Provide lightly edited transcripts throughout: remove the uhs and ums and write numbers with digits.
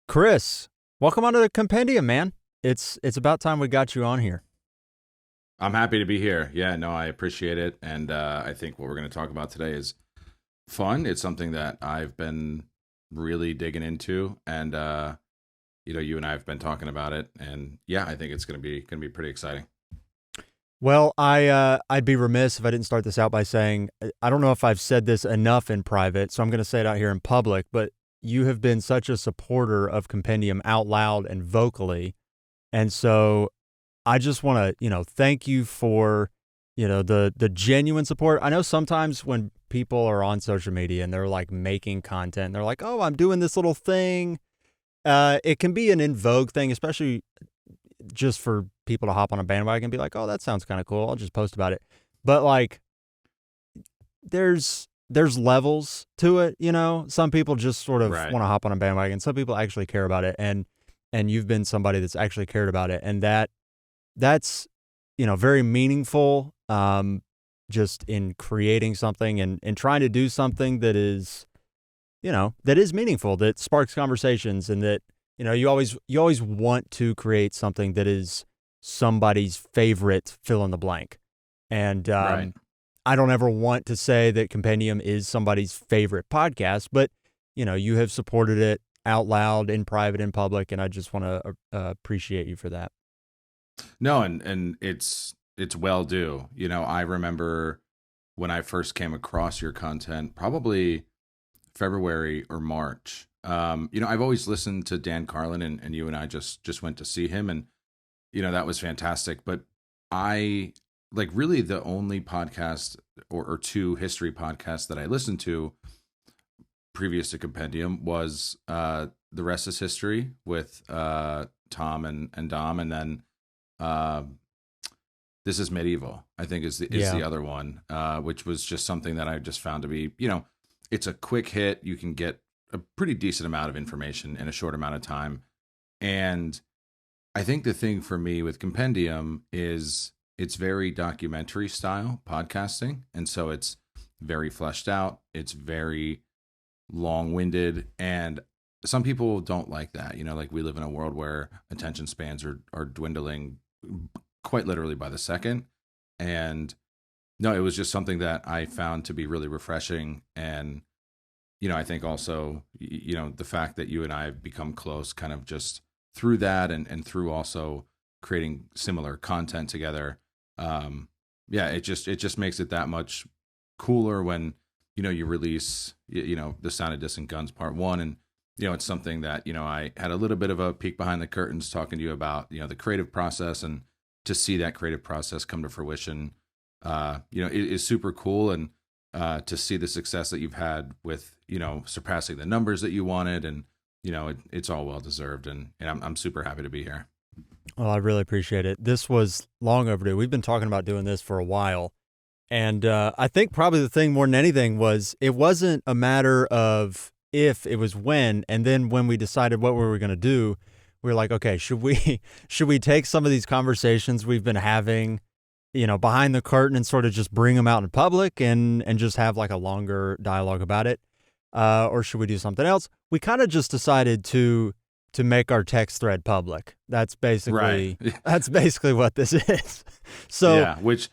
Chris, welcome onto the Compendium, man. It's about time we got you on here. I'm happy to be here. Yeah, no, I appreciate it. And I think what we're going to talk about today is fun. It's something that I've been really digging into. And, you and I have been talking about it. And yeah, I think it's going to be pretty exciting. Well, I'd be remiss if I didn't start this out by saying I don't know if I've said this enough in private, so I'm going to say it out here in public, but you have been such a supporter of Compendium out loud and vocally. And so I just want to, thank you for, the genuine support. I know sometimes when people are on social media and they're like making content, they're like, "Oh, I'm doing this little thing." It can be an in vogue thing, especially just for people to hop on a bandwagon and be like, "Oh, that sounds kind of cool. I'll just post about it." But like, there's levels to it, Some people just sort of Right. want to hop on a bandwagon. Some people actually care about it, and you've been somebody that's actually cared about it, and that's very meaningful. Just in creating something and trying to do something that is meaningful, that sparks conversations, and that you always want to create something that is somebody's favorite fill in the blank. And Right. I don't ever want to say that Compendium is somebody's favorite podcast, but you have supported it out loud, in private, in public, and I just want to appreciate you for that. No, and it's well due. I remember when I first came across your content, probably February or March. I've always listened to Dan Carlin, and you and I just went to see him, and that was fantastic. But I like really the only podcast or two history podcasts that I listened to previous to Compendium was The Rest is History with Tom and Dom, and then uh, This is Medieval, I think is Yeah. the other one, which was just something that I just found to be, it's a quick hit. You can get a pretty decent amount of information in a short amount of time. And I think the thing for me with Compendium is it's very documentary style podcasting. And so it's very fleshed out, it's very long winded. And some people don't like that. Like we live in a world where attention spans are dwindling quite literally by the second. And no, it was just something that I found to be really refreshing. And, I think also, the fact that you and I have become close kind of just through that and through also creating similar content together. Yeah, it just makes it that much cooler when, you release, The Sound of Distant Guns Part 1. And, it's something that, I had a little bit of a peek behind the curtains talking to you about, the creative process, and to see that creative process come to fruition, it is super cool. And to see the success that you've had with, surpassing the numbers that you wanted, and, it's all well deserved. And I'm super happy to be here. Well, I really appreciate it. This was long overdue. We've been talking about doing this for a while. And I think probably the thing more than anything was it wasn't a matter of if, it was when. And then when we decided what we were going to do, we were like, okay, should we should we take some of these conversations we've been having, behind the curtain, and sort of just bring them out in public and just have like a longer dialogue about it, or should we do something else? We kind of just decided to make our text thread public. That's Right. basically that's basically what this is. So Yeah. Which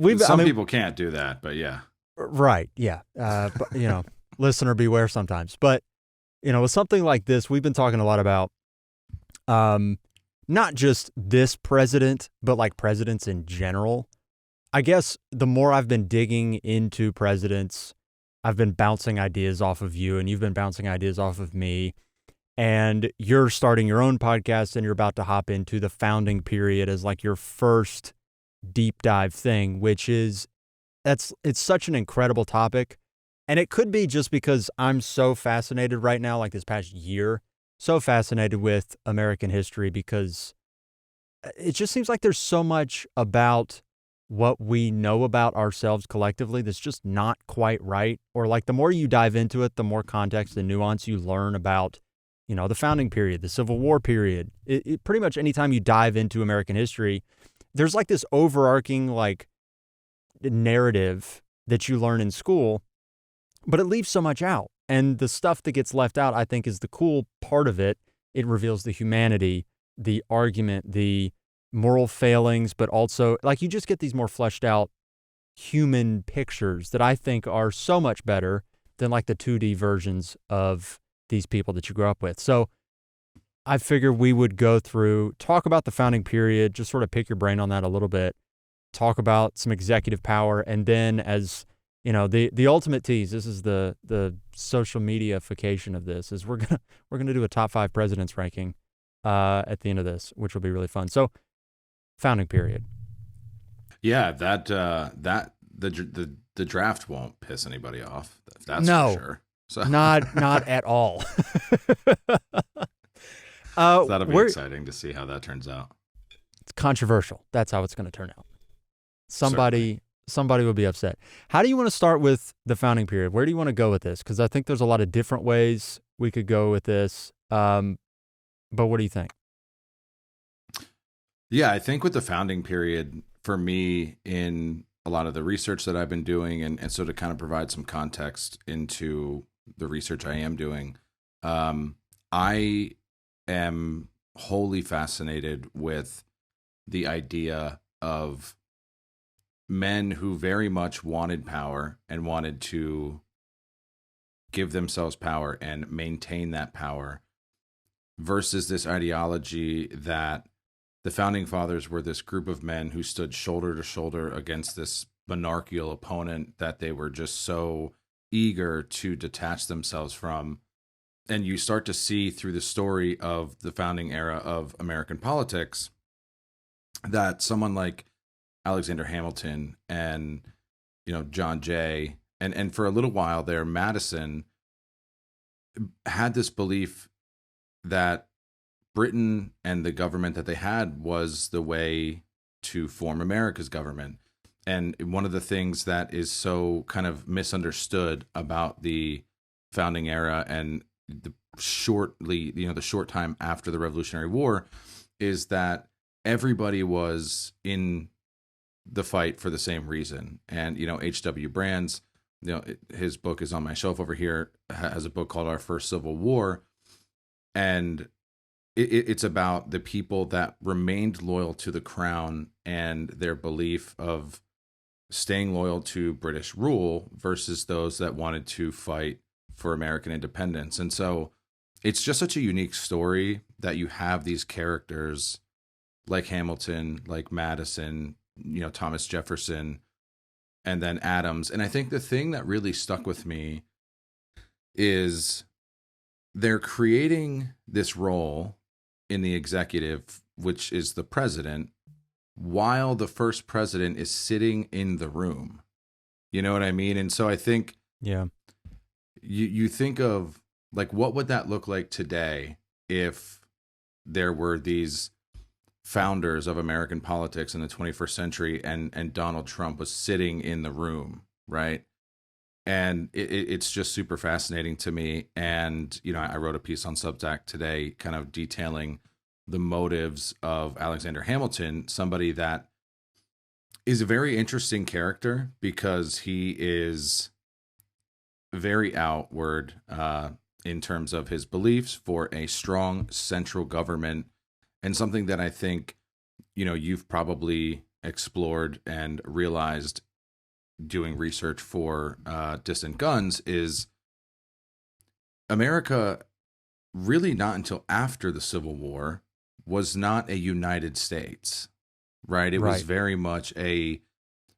I some mean, people can't do that, but yeah. right, yeah. But, listener beware sometimes. But, with something like this, we've been talking a lot about um, not just this president, but like presidents in general. I guess the more I've been digging into presidents, I've been bouncing ideas off of you, and you've been bouncing ideas off of me. And you're starting your own podcast, and you're about to hop into the founding period as like your first deep dive thing, which is it's such an incredible topic. And it could be just because I'm so fascinated right now, like this past year, so fascinated with American history, because it just seems like there's so much about what we know about ourselves collectively that's just not quite right. Or like the more you dive into it, the more context and nuance you learn about, the founding period, the Civil War period. Pretty much anytime you dive into American history, there's like this overarching like narrative that you learn in school, but it leaves so much out. And the stuff that gets left out, I think, is the cool part of it. It reveals the humanity, the argument, the moral failings, but also, like, you just get these more fleshed out human pictures that I think are so much better than like the 2D versions of these people that you grew up with. So I figured we would go through, talk about the founding period, just sort of pick your brain on that a little bit, talk about some executive power, and then, as you know, the ultimate tease, this is the social mediaification of this, is we're gonna do a top 5 presidents ranking at the end of this, which will be really fun. So founding period. Yeah, the draft won't piss anybody off. That's No, for sure. So not at all. that'll be exciting to see how that turns out. It's controversial. That's how it's going to turn out. Somebody will be upset. How do you want to start with the founding period? Where do you want to go with this? Because I think there's a lot of different ways we could go with this. But what do you think? Yeah, I think with the founding period, for me, in a lot of the research that I've been doing, and so to kind of provide some context into the research I am doing, I am wholly fascinated with the idea of men who very much wanted power and wanted to give themselves power and maintain that power versus this ideology that the founding fathers were this group of men who stood shoulder to shoulder against this monarchical opponent that they were just so eager to detach themselves from. And you start to see through the story of the founding era of American politics that someone like Alexander Hamilton and, John Jay, and for a little while there, Madison, had this belief that Britain and the government that they had was the way to form America's government. And one of the things that is so kind of misunderstood about the founding era and the short time after the Revolutionary War is that everybody was in the fight for the same reason. And, H.W. Brands, his book is on my shelf over here, has a book called Our First Civil War. And it's about the people that remained loyal to the crown and their belief of staying loyal to British rule versus those that wanted to fight for American independence. And so it's just such a unique story that you have these characters like Hamilton, like Madison, Thomas Jefferson, and then Adams. And I think the thing that really stuck with me is they're creating this role in the executive, which is the president, while the first president is sitting in the room. You know what I mean? And so I think, yeah, you think of, like, what would that look like today if there were these founders of American politics in the 21st century and Donald Trump was sitting in the room, right? And it's just super fascinating to me. And, I wrote a piece on Substack today kind of detailing the motives of Alexander Hamilton, somebody that is a very interesting character because he is very outward in terms of his beliefs for a strong central government, and something that I think, you've probably explored and realized doing research for Distant Guns is America, really not until after the Civil War, was not a United States, right? It was very much a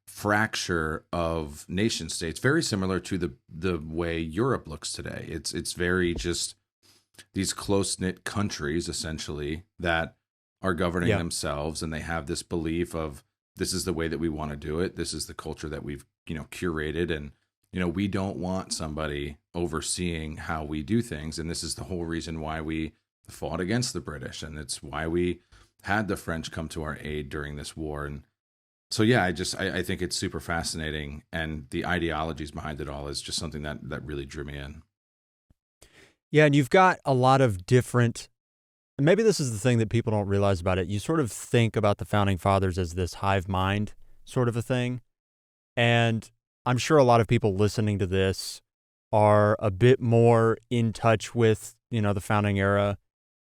fracture of nation states, very similar to the way Europe looks today. It's very just these close-knit countries, essentially, that are governing themselves, and they have this belief of, this is the way that we want to do it. This is the culture that we've, curated. And, we don't want somebody overseeing how we do things. And this is the whole reason why we fought against the British. And it's why we had the French come to our aid during this war. And so, yeah, I think it's super fascinating. And the ideologies behind it all is just something that really drew me in. Yeah. And you've got a lot of different, maybe this is the thing that people don't realize about it. You sort of think about the founding fathers as this hive mind sort of a thing. And I'm sure a lot of people listening to this are a bit more in touch with, the founding era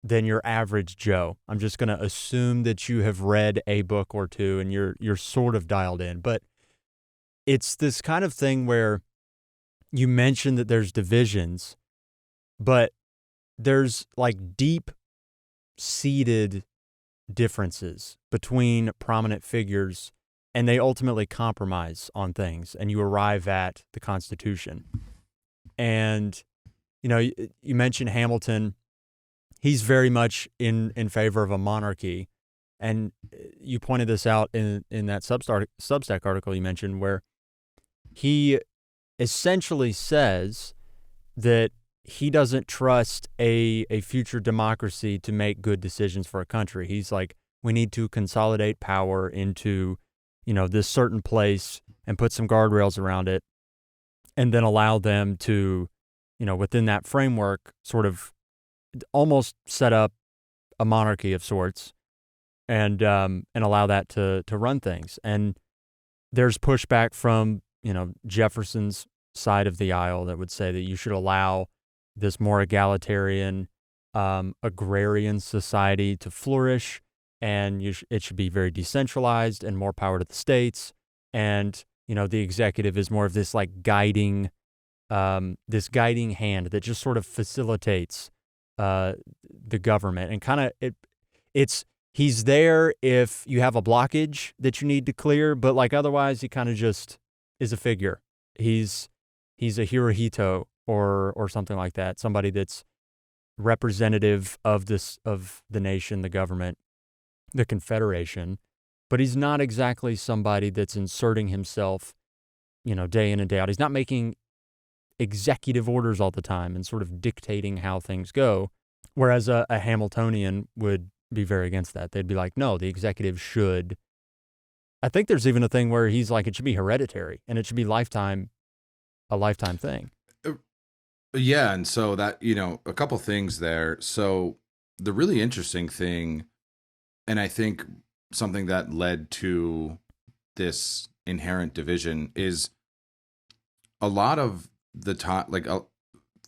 than your average Joe. I'm just going to assume that you have read a book or two and you're sort of dialed in. But it's this kind of thing where you mentioned that there's divisions, but there's like deep seated differences between prominent figures, and they ultimately compromise on things, and you arrive at the Constitution. And, you mentioned Hamilton. He's very much in favor of a monarchy. And you pointed this out in that Substack article you mentioned, where he essentially says that he doesn't trust a future democracy to make good decisions for a country. He's like, we need to consolidate power into, this certain place and put some guardrails around it, and then allow them to, within that framework, sort of almost set up a monarchy of sorts, and allow that to run things. And there's pushback from, Jefferson's side of the aisle that would say that you should allow this more egalitarian, agrarian society to flourish, and it should be very decentralized and more power to the states. And, the executive is more of this like guiding hand that just sort of facilitates the government, and kind of he's there if you have a blockage that you need to clear, but like otherwise he kind of just is a figure. He's a Hirohito or something like that, somebody that's representative of the nation, the government, the Confederation, but he's not exactly somebody that's inserting himself, day in and day out. He's not making executive orders all the time and sort of dictating how things go, whereas a Hamiltonian would be very against that. They'd be like, no, the executive should. I think there's even a thing where he's like, it should be hereditary and it should be a lifetime thing. Yeah, and so that, a couple things there. So the really interesting thing, and I think something that led to this inherent division, is a lot of the time,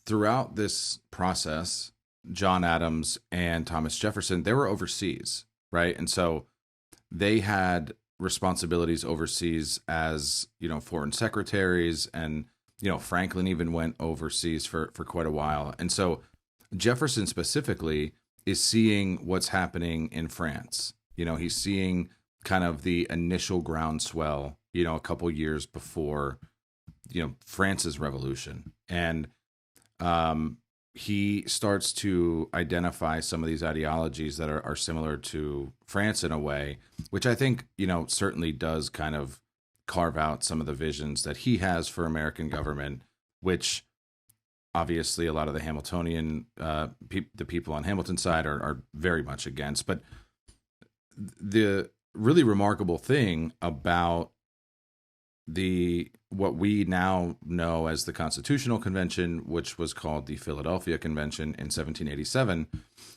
throughout this process, John Adams and Thomas Jefferson, they were overseas, right? And so they had responsibilities overseas as, foreign secretaries, and, Franklin even went overseas for quite a while. And so Jefferson specifically is seeing what's happening in France. He's seeing kind of the initial groundswell, a couple years before, France's revolution. And he starts to identify some of these ideologies that are similar to France in a way, which I think, certainly does kind of carve out some of the visions that he has for American government, which obviously a lot of the Hamiltonian, the people on Hamilton's side are very much against. But the really remarkable thing about what we now know as the Constitutional Convention, which was called the Philadelphia Convention in 1787,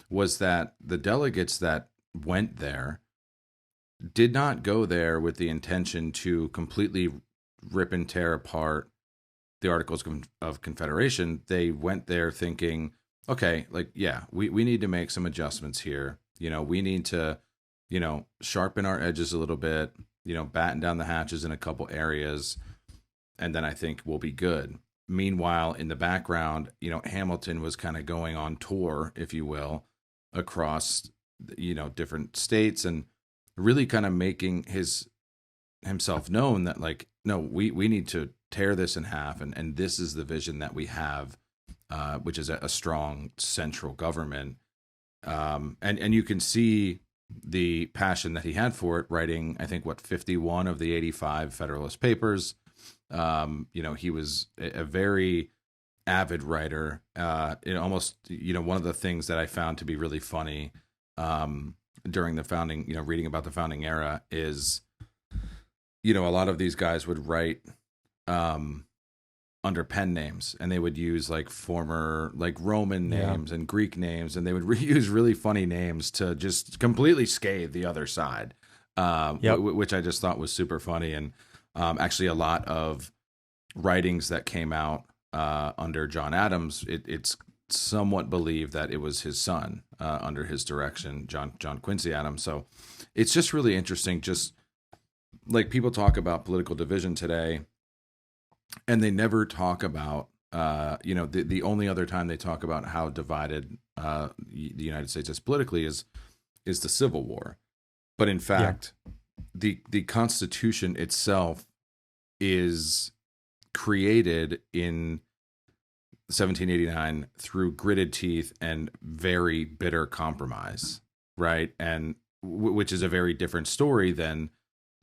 was that the delegates that went there did not go there with the intention to completely rip and tear apart the Articles of Confederation. They went there thinking, okay, we need to make some adjustments here. We need to, sharpen our edges a little bit, batten down the hatches in a couple areas, and then I think we'll be good. Meanwhile, in the background, Hamilton was kind of going on tour, if you will, across, different states, and really kind of making himself known that no, we need to tear this in half, and this is the vision that we have, which is a strong central government. And you can see the passion that he had for it, writing, I think, 51 of the 85 Federalist Papers. He was a very avid writer. Almost, one of the things that I found to be really funny during the founding, reading about the founding era is, a lot of these guys would write under pen names, and they would use former Roman names and Greek names, and they would reuse really funny names to just completely scathe the other side, which I just thought was super funny. And actually a lot of writings that came out under John Adams, it's somewhat believed that it was his son under his direction, John Quincy Adams. So it's just really interesting. Just like people talk about political division today, and they never talk about the only other time they talk about how divided the United States is politically is the Civil War. But in fact, the Constitution itself is created in 1789 through gritted teeth and very bitter compromise, right? And which is a very different story than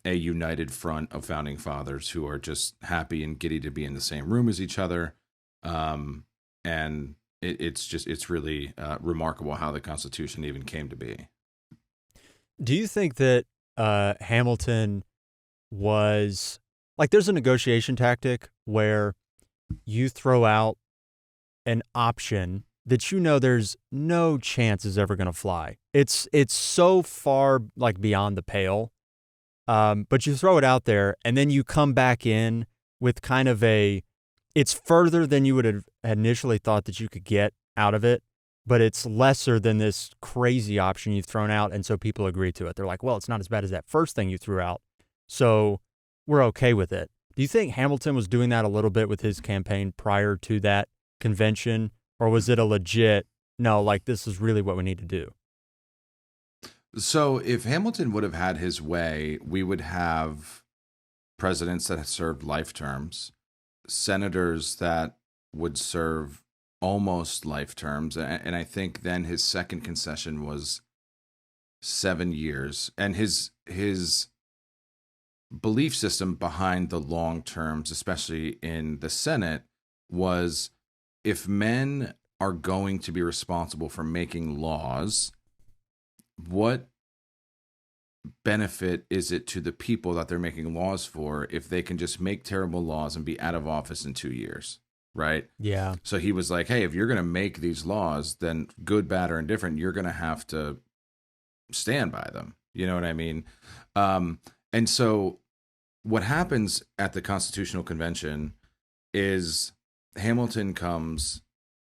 a united front of founding fathers who are just happy and giddy to be in the same room as each other. And it's really remarkable how the Constitution even came to be. Do you think that Hamilton was like, there's a negotiation tactic where you throw out an option that you know there's no chance is ever going to fly. It's so far like beyond the pale, but you throw it out there and then you come back in with kind of it's further than you would have initially thought that you could get out of it, but it's lesser than this crazy option you've thrown out, and so people agree to it. They're like, well, it's not as bad as that first thing you threw out, so we're okay with it. Do you think Hamilton was doing that a little bit with his campaign prior to that convention, or was it a legit, no, like this is really what we need to do? So if Hamilton would have had his way, we would have presidents that had served life terms, senators that would serve almost life terms, and I think then his second concession was 7 years, and his belief system behind the long terms, especially in the Senate, was if men are going to be responsible for making laws, what benefit is it to the people that they're making laws for if they can just make terrible laws and be out of office in 2 years, right? Yeah. So he was like, hey, if you're going to make these laws, then good, bad, or indifferent, you're going to have to stand by them. You know what I mean? And so what happens at the Constitutional Convention is Hamilton comes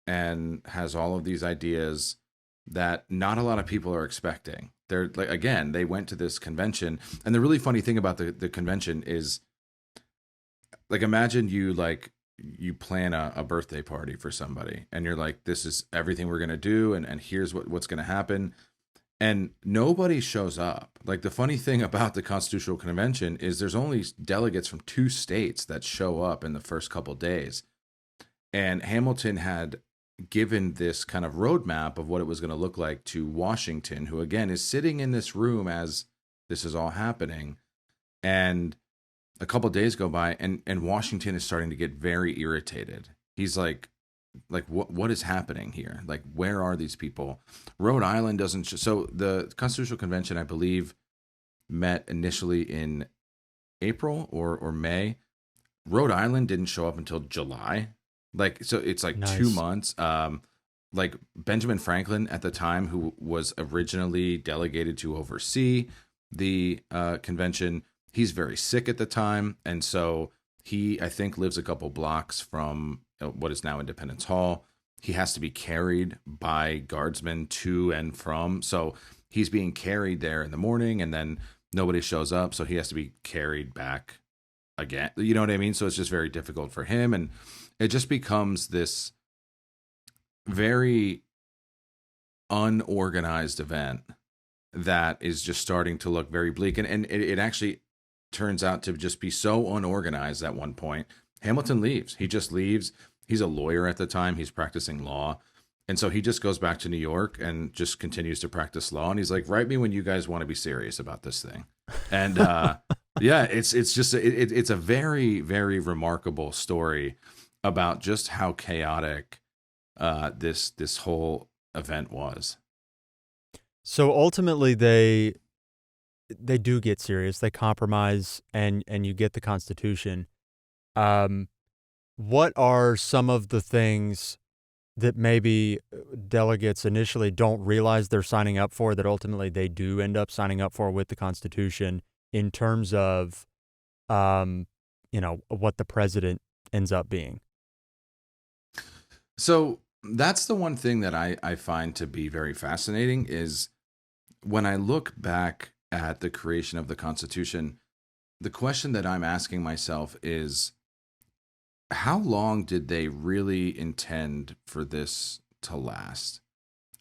and has all of these ideas that not a lot of people are expecting. They're like, again, they went to this convention, and the really funny thing about the convention is, like, imagine you plan a birthday party for somebody, and you're like, this is everything we're gonna do, and here's what's gonna happen, and nobody shows up. Like, the funny thing about the Constitutional Convention is there's only delegates from 2 states that show up in the first couple days, and Hamilton had given this kind of roadmap of what it was going to look like to Washington, who again is sitting in this room as this is all happening. And a couple of days go by, and Washington is starting to get very irritated. He's like what is happening here? Like, where are these people? Rhode Island doesn't so the Constitutional Convention, I believe, met initially in April or May. Rhode Island didn't show up until July. Like, so it's like Nice. 2 months. Like Benjamin Franklin at the time, who was originally delegated to oversee the convention, he's very sick at the time. And so he, I think, lives a couple blocks from what is now Independence Hall. He has to be carried by guardsmen to and from. So he's being carried there in the morning, and then nobody shows up. So he has to be carried back again. You know what I mean? So it's just very difficult for him. And it just becomes this very unorganized event that is just starting to look very bleak. And it actually turns out to just be so unorganized at one point. Hamilton leaves. He just leaves. He's a lawyer at the time. He's practicing law. And so he just goes back to New York and just continues to practice law. And he's like, write me when you guys want to be serious about this thing. And yeah, it's just, it's a very, very remarkable story about just how chaotic this whole event was. So ultimately, they do get serious. They compromise, and you get the Constitution. What are some of the things that maybe delegates initially don't realize they're signing up for that ultimately they do end up signing up for with the Constitution in terms of, what the president ends up being? So that's the one thing that I find to be very fascinating is when I look back at the creation of the Constitution, the question that I'm asking myself is how long did they really intend for this to last?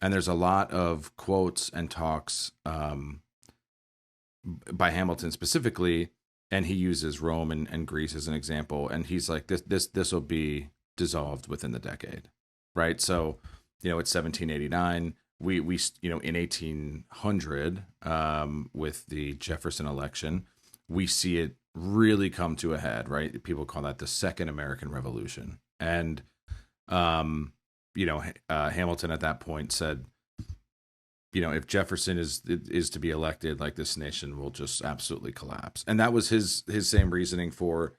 And there's a lot of quotes and talks by Hamilton specifically, and he uses Rome and Greece as an example, and he's like, this will be dissolved within the decade, right? So, it's 1789. We in 1800 with the Jefferson election, we see it really come to a head, right? People call that the Second American Revolution, and Hamilton at that point said, if Jefferson is to be elected, like this nation will just absolutely collapse. And that was his same reasoning for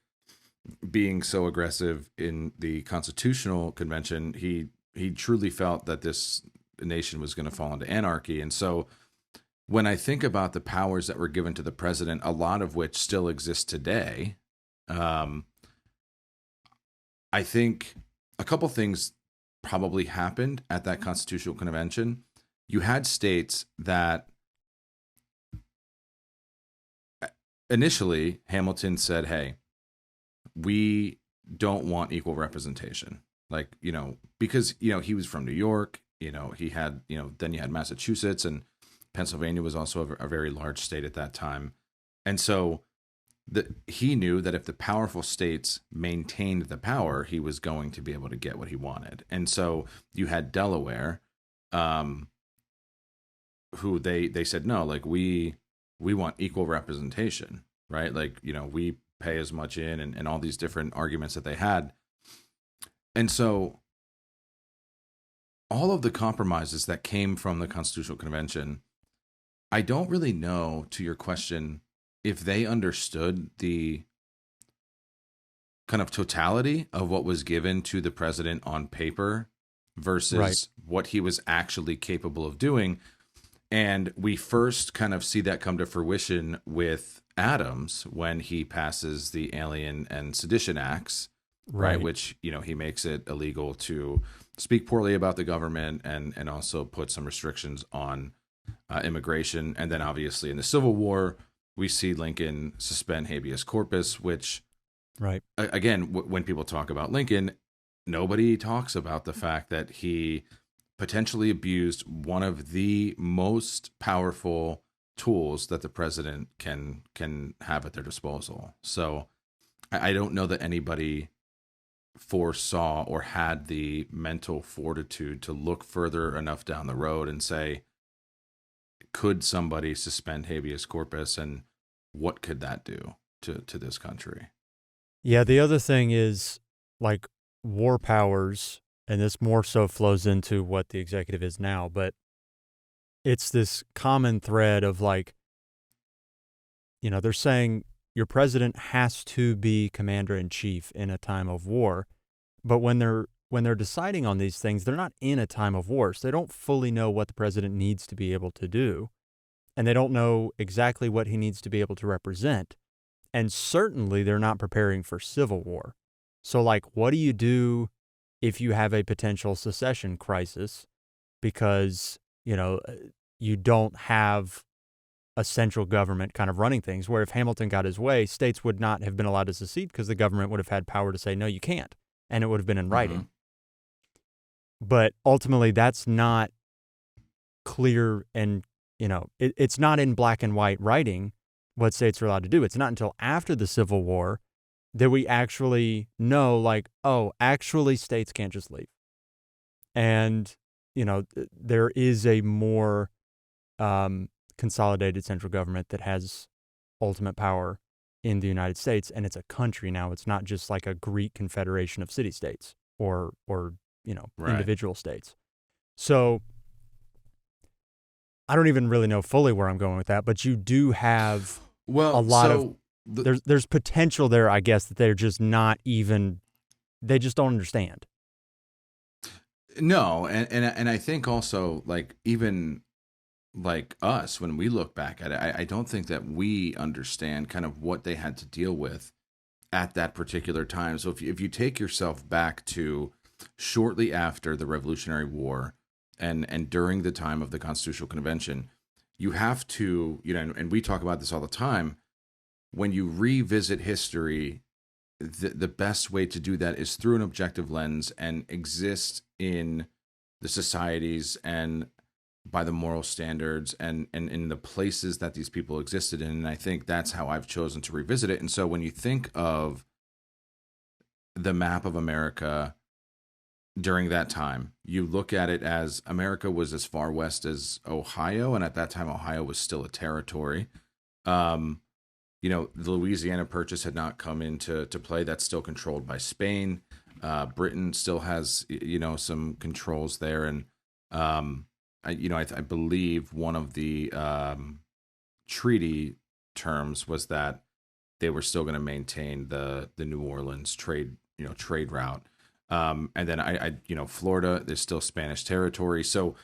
being so aggressive in the Constitutional Convention. He truly felt that this nation was going to fall into anarchy. And so when I think about the powers that were given to the president, a lot of which still exist today, I think a couple things probably happened at that Constitutional Convention. You had states that initially Hamilton said, hey, we don't want equal representation. Like, because, he was from New York, he had, then you had Massachusetts, and Pennsylvania was also a very large state at that time. And so he knew that if the powerful states maintained the power, he was going to be able to get what he wanted. And so you had Delaware, who they said, no, like we want equal representation, right? Like, we pay as much in, and all these different arguments that they had. And so all of the compromises that came from the Constitutional Convention, I don't really know, to your question, if they understood the kind of totality of what was given to the president on paper versus what he was actually capable of doing. And we first kind of see that come to fruition with Adams when he passes the Alien and Sedition Acts, right? Which, he makes it illegal to speak poorly about the government and also put some restrictions on immigration. And then obviously in the Civil War, we see Lincoln suspend habeas corpus, which, again, when people talk about Lincoln, nobody talks about the fact that he potentially abused one of the most powerful tools that the president can have at their disposal. So I don't know that anybody foresaw or had the mental fortitude to look further enough down the road and say, could somebody suspend habeas corpus, and what could that do to this country? Yeah, the other thing is, like, war powers, and this more so flows into what the executive is now, but it's this common thread of, like, they're saying your president has to be commander-in-chief in a time of war, but when they're deciding on these things, they're not in a time of war, so they don't fully know what the president needs to be able to do, and they don't know exactly what he needs to be able to represent, and certainly they're not preparing for civil war. So, like, what do you do if you have a potential secession crisis because, you don't have a central government kind of running things, where if Hamilton got his way, states would not have been allowed to secede because the government would have had power to say, no, you can't. And it would have been in writing. But ultimately, that's not clear, and, it's not in black and white writing what states are allowed to do. It's not until after the Civil War that we actually know, like, oh, actually states can't just leave. And, there is a more consolidated central government that has ultimate power in the United States, and it's a country now. It's not just like a Greek confederation of city-states or individual states. So I don't even really know fully where I'm going with that, but you do have a lot of there's potential there, I guess, that they're just not even, they just don't understand. No, and I think also, like, even like us, when we look back at it, I don't think that we understand kind of what they had to deal with at that particular time. So if you take yourself back to shortly after the Revolutionary War and during the time of the Constitutional Convention, you have to, and we talk about this all the time, when you revisit history, the best way to do that is through an objective lens and exist in the societies and by the moral standards and in the places that these people existed in. And I think that's how I've chosen to revisit it. And so when you think of the map of America during that time, you look at it as America was as far west as Ohio. And at that time, Ohio was still a territory. The Louisiana Purchase had not come into play. That's still controlled by Spain. Britain still has, some controls there. And, I believe one of the treaty terms was that they were still going to maintain the New Orleans trade route. And then Florida is still Spanish territory. So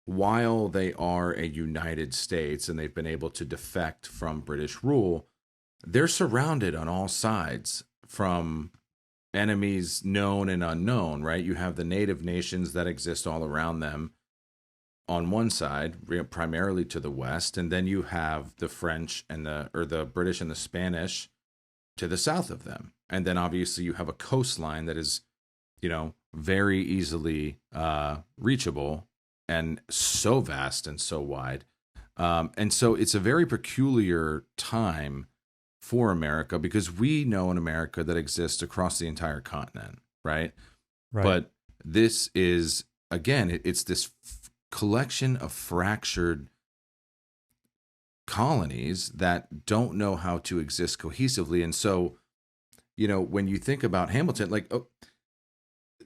while they are a United States and they've been able to defect from British rule, they're surrounded on all sides from enemies known and unknown, right? You have the native nations that exist all around them on one side, primarily to the west, and then you have the French and the British and the Spanish to the south of them. And then obviously you have a coastline that is, very easily reachable and so vast and so wide. And so it's a very peculiar time for America because we know an America that exists across the entire continent, right? Right. But this is, again, it's this collection of fractured colonies that don't know how to exist cohesively. And so, when you think about Hamilton,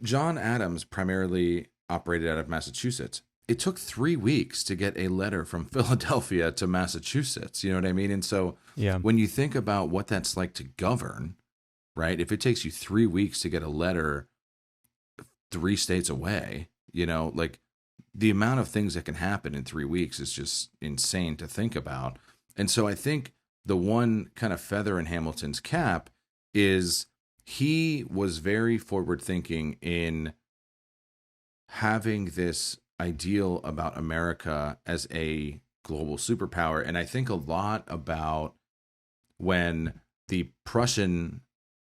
John Adams primarily operated out of Massachusetts. It took 3 weeks to get a letter from Philadelphia to Massachusetts. You know what I mean? And so when you think about what that's like to govern, right? If it takes you 3 weeks to get a letter 3 states away, the amount of things that can happen in 3 weeks is just insane to think about. And so I think the one kind of feather in Hamilton's cap is he was very forward thinking in having this ideal about America as a global superpower. And I think a lot about when the Prussian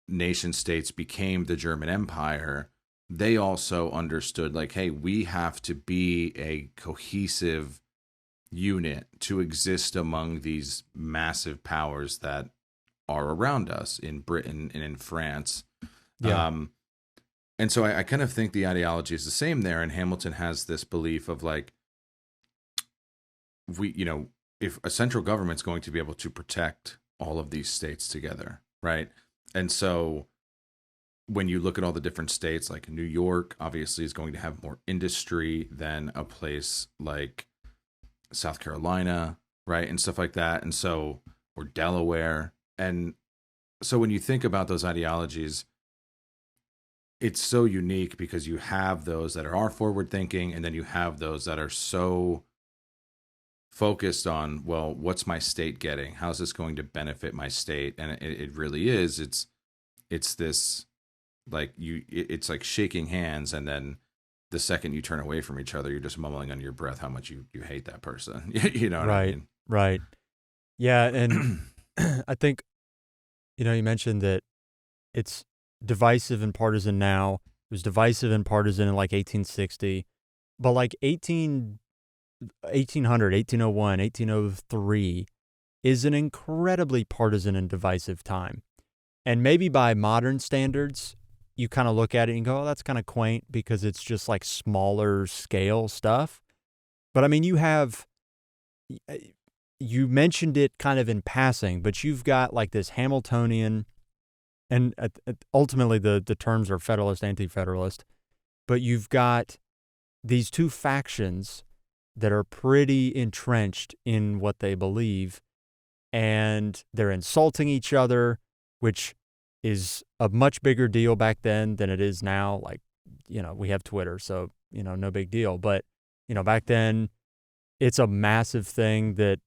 nation states became the German Empire, they also understood hey, we have to be a cohesive unit to exist among these massive powers that are around us in Britain and in France. Yeah. And so I kind of think the ideology is the same there. And Hamilton has this belief of if a central government's going to be able to protect all of these states together, right? And so when you look at all the different states, like New York, obviously is going to have more industry than a place like South Carolina, right? And stuff like that. And so, or Delaware. And so when you think about those ideologies, it's so unique because you have those that are forward thinking, and then you have those that are so focused on, well, what's my state getting? How's this going to benefit my state? And it really is. It's this it's like shaking hands, and then the second you turn away from each other, you're just mumbling under your breath how much you hate that person. You know what I mean? Right. Yeah, and I think you mentioned that it's divisive and partisan now. It was divisive and partisan in 1860, but 1800, 1801, 1803 is an incredibly partisan and divisive time. And maybe by modern standards, you kind of look at it and go, oh, that's kind of quaint because it's just smaller scale stuff. But I mean, you mentioned it kind of in passing, but you've got this Hamiltonian, and ultimately the terms are Federalist, Anti-Federalist, but you've got these two factions that are pretty entrenched in what they believe, and they're insulting each other, which is a much bigger deal back then than it is now. We have Twitter, so, no big deal. But, back then, it's a massive thing that,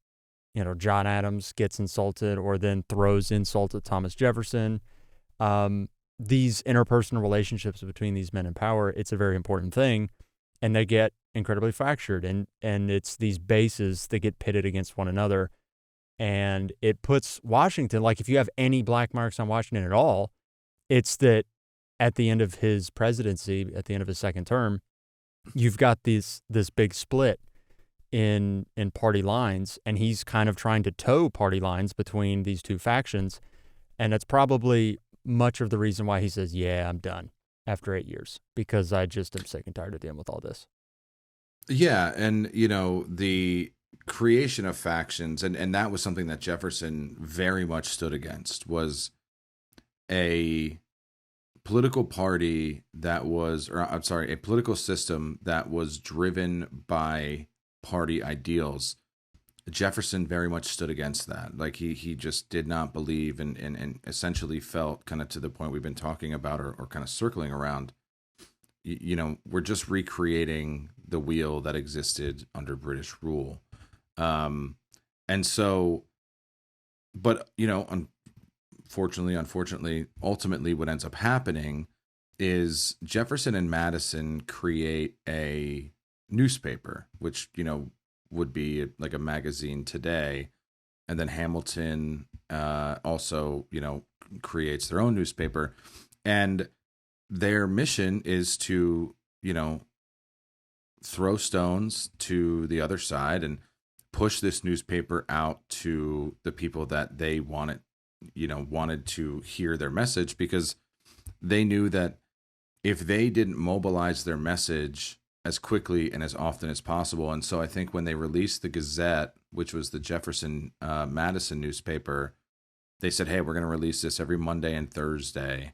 John Adams gets insulted or then throws insult at Thomas Jefferson. these interpersonal relationships between these men in power, it's a very important thing, and they get incredibly fractured, and it's these bases that get pitted against one another, and it puts Washington, like if you have any black marks on Washington at all, it's that at the end of his presidency, at the end of his second term, you've got this big split in party lines, and he's kind of trying to toe party lines between these two factions, and that's probably much of the reason why he says, yeah, I'm done after 8 years, because I just am sick and tired of dealing with all this. Yeah, and the creation of factions, and that was something that Jefferson very much stood against, was a political party that was, or I'm sorry, a political system that was driven by party ideals. Jefferson very much stood against that. Like he just did not believe and essentially felt, kind of to the point we've been talking about, or kind of circling around, we're just recreating the wheel that existed under British rule. And so, but, unfortunately, ultimately what ends up happening is Jefferson and Madison create a newspaper, which, would be like a magazine today. And then Hamilton also, creates their own newspaper. And their mission is to, throw stones to the other side and push this newspaper out to the people that they wanted to hear their message, because they knew that if they didn't mobilize their message as quickly and as often as possible. And so I think when they released the Gazette, which was the Jefferson Madison newspaper, they said, hey, we're going to release this every Monday and Thursday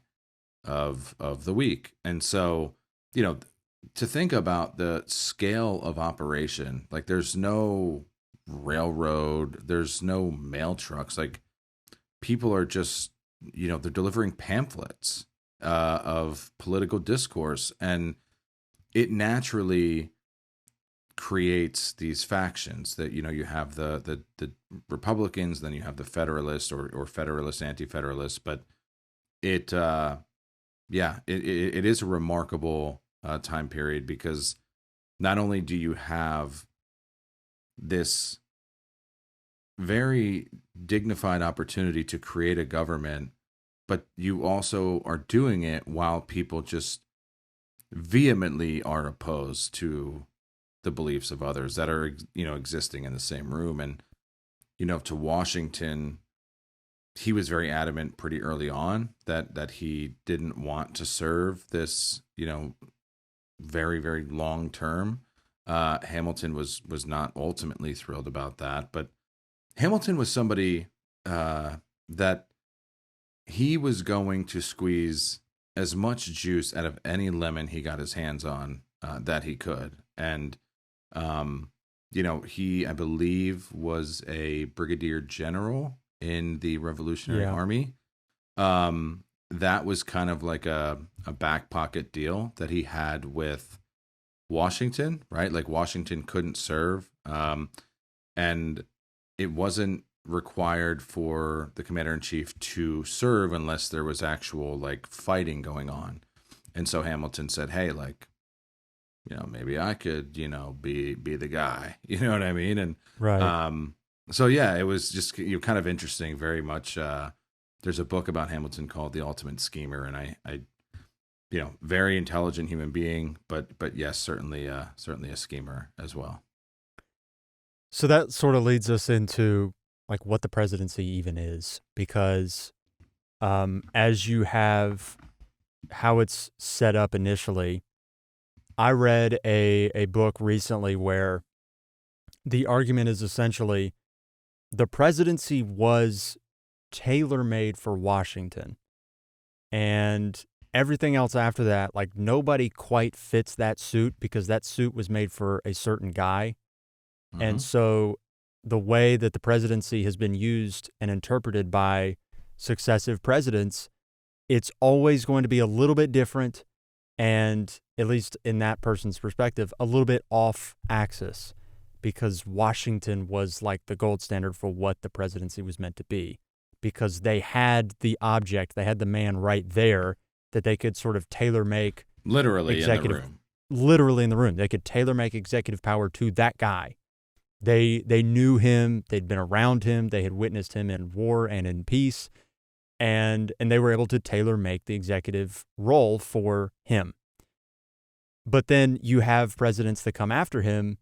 of the week. And so, to think about the scale of operation, like there's no railroad, there's no mail trucks, like people are just, they're delivering pamphlets of political discourse, and it naturally creates these factions that, you have the Republicans, then you have the Federalists or Federalist, Anti-Federalists, but it is a remarkable time period, because not only do you have this very dignified opportunity to create a government, but you also are doing it while people just vehemently are opposed to the beliefs of others that are, existing in the same room. And, to Washington, he was very adamant pretty early on that he didn't want to serve this, very, very long term. Hamilton was not ultimately thrilled about that, but Hamilton was somebody that he was going to squeeze as much juice out of any lemon he got his hands on that he could. And, he, I believe, was a brigadier general in the Revolutionary Army. That was kind of like a back pocket deal that he had with Washington, right? Like Washington couldn't serve. And it wasn't required for the commander-in-chief to serve unless there was actual like fighting going on. And so Hamilton said, hey, like, maybe I could, be the guy, you know what I mean? And Right. so yeah, it was just kind of interesting. Very much. There's a book about Hamilton called The Ultimate Schemer, and I very intelligent human being, but yes, certainly a schemer as well. So that sort of leads us into like what the presidency even is, because as you have how it's set up initially, I read a book recently where the argument is essentially the presidency was tailor-made for Washington, and everything else after that, like nobody quite fits that suit because that suit was made for a certain guy. Mm-hmm. And so the way that the presidency has been used and interpreted by successive presidents, it's always going to be a little bit different, and at least in that person's perspective, a little bit off axis, because Washington was like the gold standard for what the presidency was meant to be, because they had the object, they had the man right there, that they could sort of tailor make Literally in the executive, room. literally in the room. They could tailor make executive power to that guy. They knew him. They'd been around him. They had witnessed him in war and in peace, and they were able to tailor make the executive role for him. But then you have presidents that come after him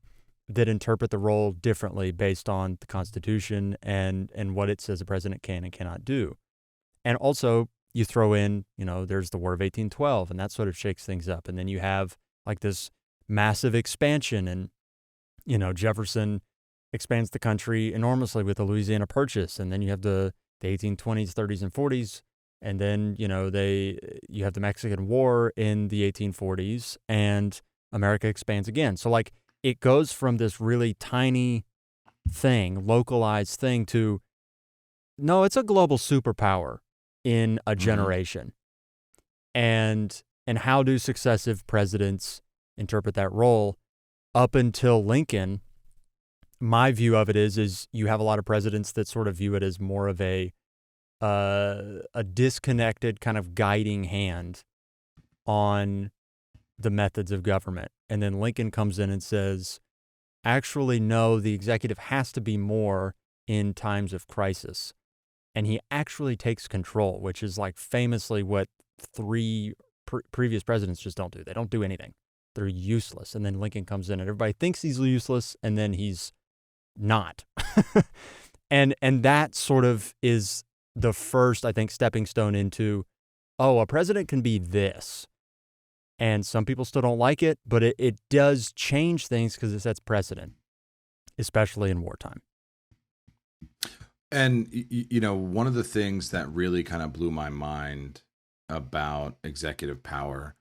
that interpret the role differently based on the Constitution and what it says a president can and cannot do. And also you throw in, there's the War of 1812, and that sort of shakes things up. And then you have like this massive expansion, and, Jefferson expands the country enormously with the Louisiana Purchase. And then you have the 1820s, 30s, and 40s. And then, you have the Mexican War in the 1840s, and America expands again. So like it goes from this really tiny thing, localized thing, to, no, it's a global superpower in a generation. And how do successive presidents interpret that role? Up until Lincoln, my view of it is you have a lot of presidents that sort of view it as more of a disconnected kind of guiding hand on the methods of government. And then Lincoln comes in and says, actually, no, the executive has to be more in times of crisis. And he actually takes control, which is like famously what three previous presidents just don't do. They don't do anything. They're useless. And then Lincoln comes in and everybody thinks he's useless, and then he's not. and that sort of is the first, I think, stepping stone into, a president can be this. And some people still don't like it, but it does change things because it sets precedent, especially in wartime. And, one of the things that really kind of blew my mind about executive power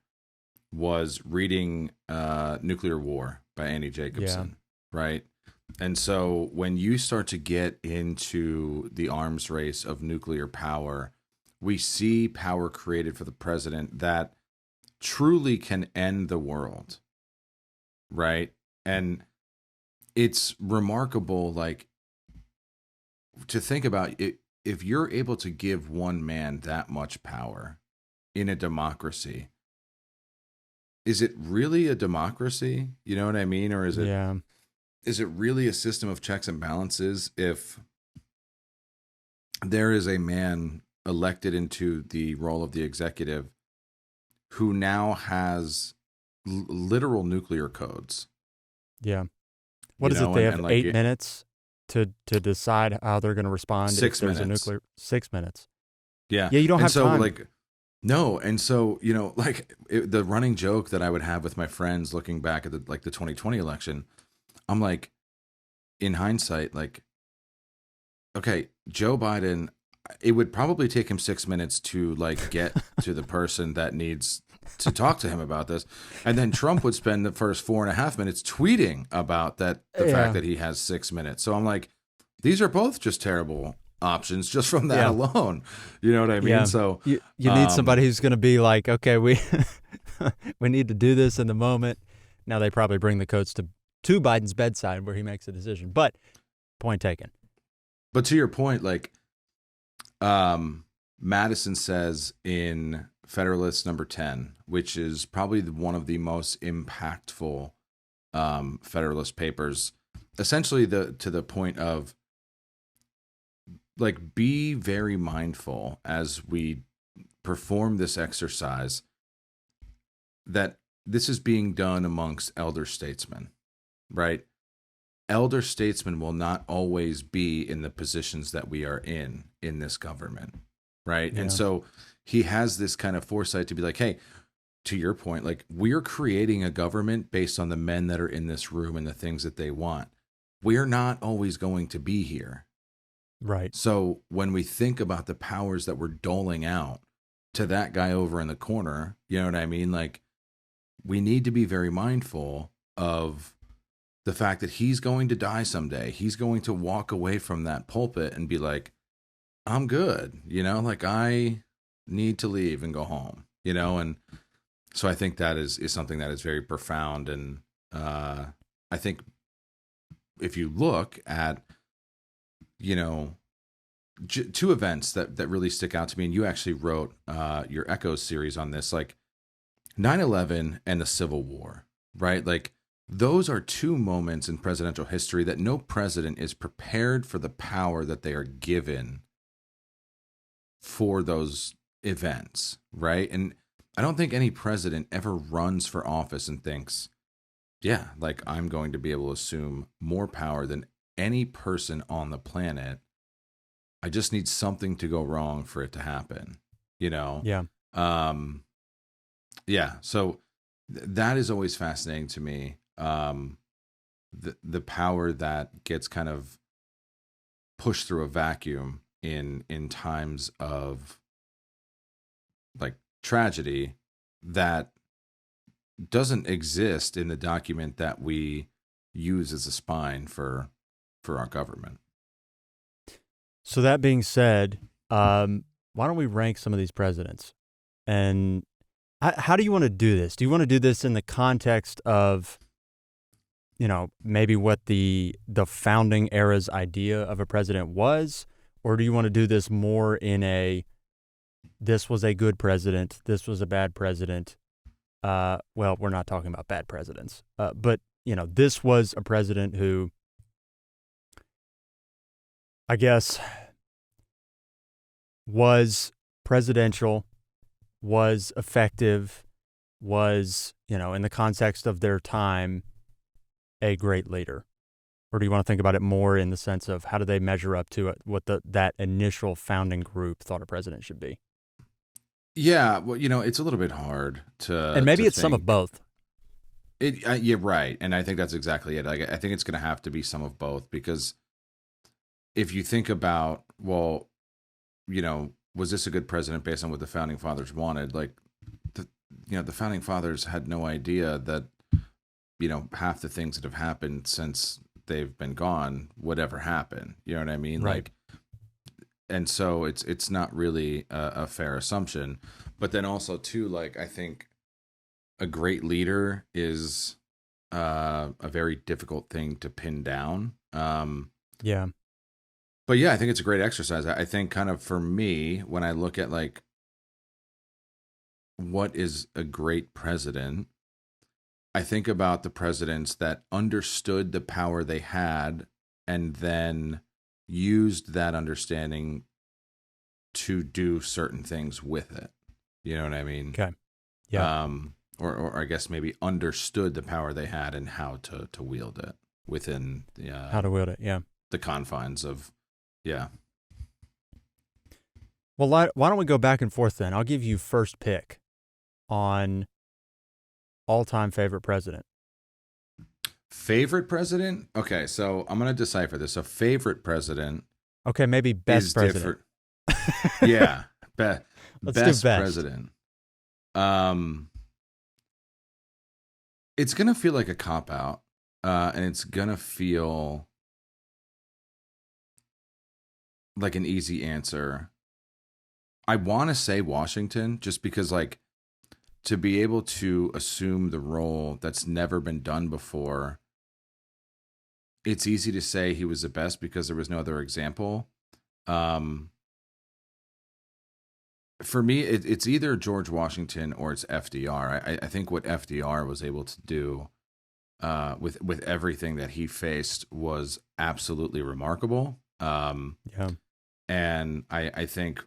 was reading Nuclear War by Annie Jacobson, right? And so when you start to get into the arms race of nuclear power, we see power created for the president that truly can end the world, right? And it's remarkable, like, to think about it. If you're able to give one man that much power in a democracy, is it really a democracy? You know what I mean? Or is it really a system of checks and balances if there is a man elected into the role of the executive who now has literal nuclear codes? Yeah. What is it? They have 8 minutes to decide how they're going to respond. 6 minutes. A nuclear 6 minutes. Yeah. Yeah. You don't have time. No. And so, the running joke that I would have with my friends looking back at the 2020 election, I'm like, in hindsight, like, okay, Joe Biden, it would probably take him 6 minutes to get to the person that needs to talk to him about this. And then Trump would spend the first 4.5 minutes tweeting about the fact that he has 6 minutes. So I'm like, these are both just terrible options just from that alone. You know what I mean? Yeah. So you need somebody who's going to be like, okay, we need to do this in the moment. Now they probably bring the coats to Biden's bedside where he makes a decision. But point taken. But to your point, Madison says in Federalist number 10, which is probably one of the most impactful Federalist papers, essentially to the point of, be very mindful as we perform this exercise that this is being done amongst elder statesmen, right? Elder statesmen will not always be in the positions that we are in this government, right? Yeah. And so he has this kind of foresight to be like, hey, to your point, we're creating a government based on the men that are in this room and the things that they want. We're not always going to be here. Right. So when we think about the powers that we're doling out to that guy over in the corner, you know what I mean? We need to be very mindful of the fact that he's going to die someday. He's going to walk away from that pulpit and be like, I'm good, I need to leave and go home, and so I think that is something that is very profound. And I think if you look at, two events that really stick out to me, and you actually wrote your Echoes series on this, like 9/11 and the Civil War, right? Like those are two moments in presidential history that no president is prepared for the power that they are given for those events, right? And I don't think any president ever runs for office and thinks, yeah, like I'm going to be able to assume more power than any person on the planet. I just need something to go wrong for it to happen, you know? Yeah. Yeah. So that is always fascinating to me. The power that gets kind of pushed through a vacuum in times of like tragedy that doesn't exist in the document that we use as a spine for our government. So that being said, why don't we rank some of these presidents? And how do you want to do this? Do you want to do this in the context of, maybe what the founding era's idea of a president was? Or do you want to do this more in this was a good president, this was a bad president? Well, we're not talking about bad presidents, but, this was a president who, I guess, was presidential, was effective, was, in the context of their time, a great leader? Or do you want to think about it more in the sense of how do they measure up to what that initial founding group thought a president should be? Yeah, well, it's a little bit hard to, And maybe to it's some of think. both. Yeah, right, and I think that's exactly it. Like, I think it's going to have to be some of both, because if you think about, well, was this a good president based on what the founding fathers wanted? Like, the founding fathers had no idea that, half the things that have happened since they've been gone would ever happen. You know what I mean? Right. Like, and so it's not really a fair assumption. But then also too, like, I think a great leader is a very difficult thing to pin down. Yeah. But yeah, I think it's a great exercise. I think kind of for me, when I look at like what is a great president, I think about the presidents that understood the power they had and then used that understanding to do certain things with it. You know what I mean? Okay. Yeah. Or I guess maybe understood the power they had and how to wield it within How to wield it. Yeah. the confines of, yeah. Well, why don't we go back and forth then? I'll give you first pick on all-time favorite president. Favorite president? Okay, so I'm going to decipher this. So favorite president Okay, maybe best is president. different. Yeah, Let's do best best. president. It's going to feel like a cop-out, and it's going to feel like an easy answer. I want to say Washington, just because, like, to be able to assume the role that's never been done before, it's easy to say he was the best because there was no other example. For me, it's either George Washington or it's FDR. I think what FDR was able to do with everything that he faced was absolutely remarkable. Yeah. And I think,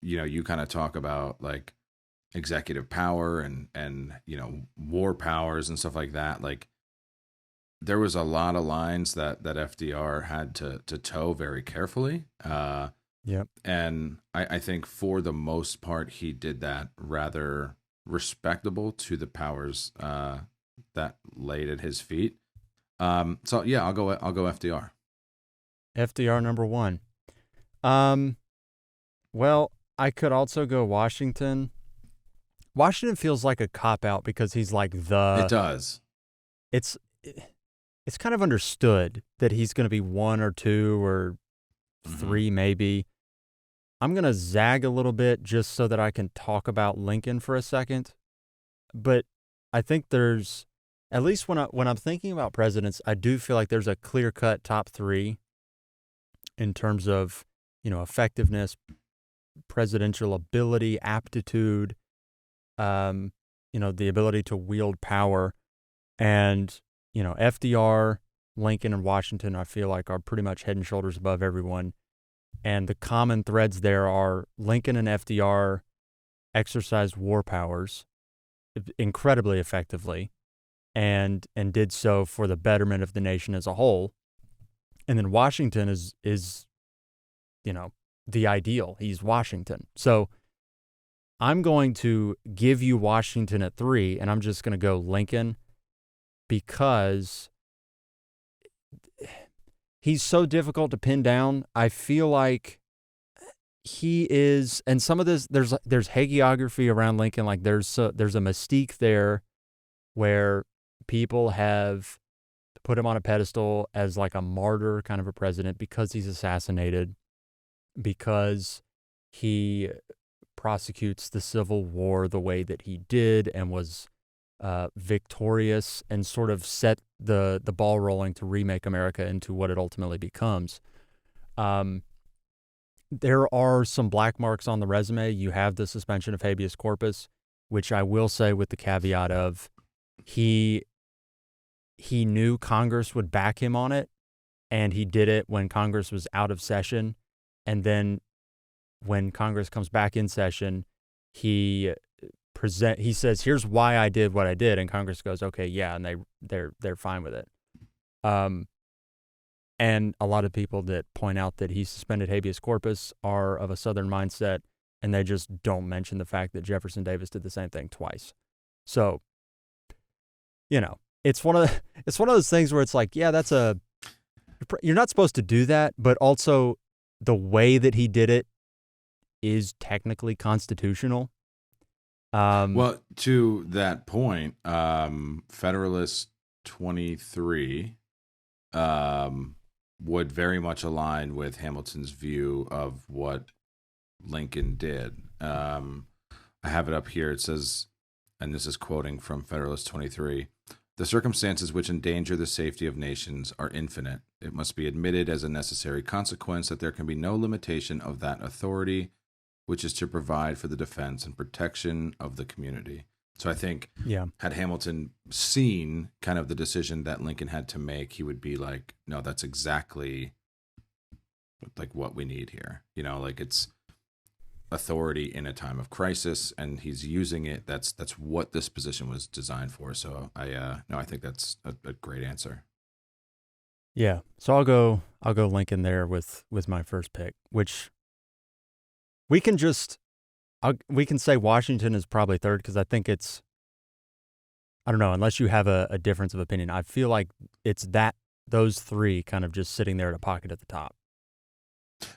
you kind of talk about like executive power and war powers and stuff like that. Like, there was a lot of lines that FDR had to toe very carefully. Yep. And I think for the most part, he did that rather respectable to the powers that laid at his feet. So yeah, I'll go FDR. FDR number one. Well, I could also go Washington. Washington feels like a cop-out because he's like It does. It's kind of understood that he's going to be one or two or three maybe. I'm going to zag a little bit just so that I can talk about Lincoln for a second. But I think there's, at least when I'm thinking about presidents, I do feel like there's a clear-cut top three in terms of effectiveness, presidential ability, aptitude, the ability to wield power. And, FDR, Lincoln, and Washington, I feel like are pretty much head and shoulders above everyone. And the common threads there are Lincoln and FDR exercised war powers incredibly effectively and did so for the betterment of the nation as a whole. And then Washington is the ideal. He's Washington. So I'm going to give you Washington at 3, and I'm just going to go Lincoln because he's so difficult to pin down. I feel like he is, and some of this, there's hagiography around Lincoln. Like there's a mystique there where people have put him on a pedestal as like a martyr kind of a president because he's assassinated, because he prosecutes the Civil War the way that he did and was victorious and sort of set the ball rolling to remake America into what it ultimately becomes. There are some black marks on the resume. You have the suspension of habeas corpus, which I will say with the caveat of he knew Congress would back him on it, and he did it when Congress was out of session. And then when Congress comes back in session, he says, here's why I did what I did. And Congress goes, okay, yeah. And they're fine with it. And a lot of people that point out that he suspended habeas corpus are of a Southern mindset, and they just don't mention the fact that Jefferson Davis did the same thing twice. So, it's one of those things where it's like, yeah, you're not supposed to do that, but also the way that he did it is technically constitutional. Well, to that point, Federalist 23 would very much align with Hamilton's view of what Lincoln did. I have it up here. It says, and this is quoting from Federalist 23, "The circumstances which endanger the safety of nations are infinite. It must be admitted as a necessary consequence that there can be no limitation of that authority which is to provide for the defense and protection of the community." So I think had Hamilton seen kind of the decision that Lincoln had to make, he would be like, no, that's exactly like what we need here. Like it's authority in a time of crisis, and he's using it. That's what this position was designed for. So I think that's a great answer. Yeah. So I'll go Lincoln there with my first pick, which we can say Washington is probably third because I think it's, I don't know, unless you have a difference of opinion. I feel like it's those 3 kind of just sitting there at a pocket at the top.